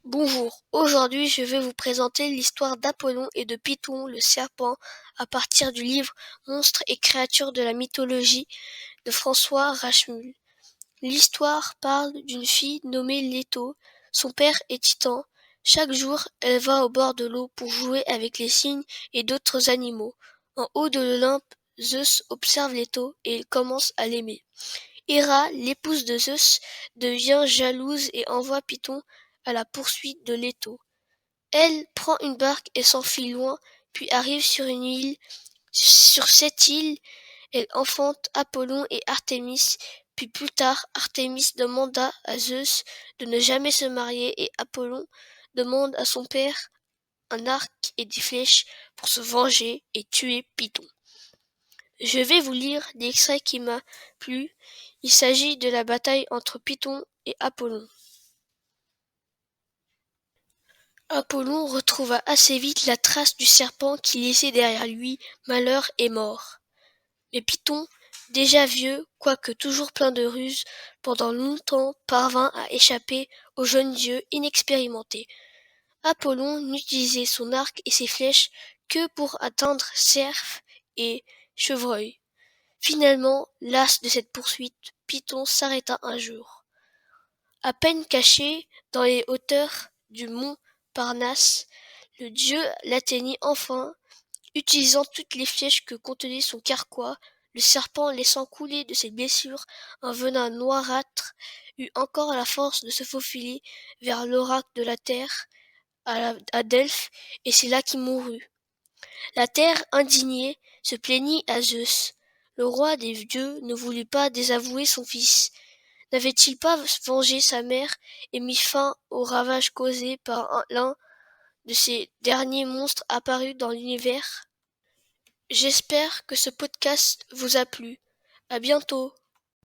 Bonjour, aujourd'hui je vais vous présenter l'histoire d'Apollon et de Python le serpent à partir du livre Monstres et créatures de la mythologie de François Rachemul. L'histoire parle d'une fille nommée Leto. Son père est Titan. Chaque jour, elle va au bord de l'eau pour jouer avec les cygnes et d'autres animaux. En haut de l'Olympe, Zeus observe Leto et il commence à l'aimer. Héra, l'épouse de Zeus, devient jalouse et envoie Python à la poursuite de Leto. Elle prend une barque et s'enfuit loin, puis arrive sur une île. Sur cette île, elle enfante Apollon et Artémis, puis plus tard, Artémis demanda à Zeus de ne jamais se marier et Apollon demande à son père un arc et des flèches pour se venger et tuer Python. Je vais vous lire l'extrait qui m'a plu. Il s'agit de la bataille entre Python et Apollon. Apollon retrouva assez vite la trace du serpent qui laissait derrière lui malheur et mort. Mais Python, déjà vieux, quoique toujours plein de ruses, pendant longtemps parvint à échapper au jeune dieu inexpérimenté. Apollon n'utilisait son arc et ses flèches que pour atteindre cerfs et chevreuils. Finalement, las de cette poursuite, Python s'arrêta un jour. À peine caché dans les hauteurs du mont Parnasse, le dieu l'atteignit enfin, utilisant toutes les flèches que contenait son carquois. Le serpent, laissant couler de ses blessures un venin noirâtre, eut encore la force de se faufiler vers l'oracle de la terre, à Delphes, et c'est là qu'il mourut. La terre, indignée, se plaignit à Zeus. Le roi des dieux ne voulut pas désavouer son fils. N'avait-il pas vengé sa mère et mis fin aux ravages causés par l'un de ces derniers monstres apparus dans l'univers? J'espère que ce podcast vous a plu. À bientôt.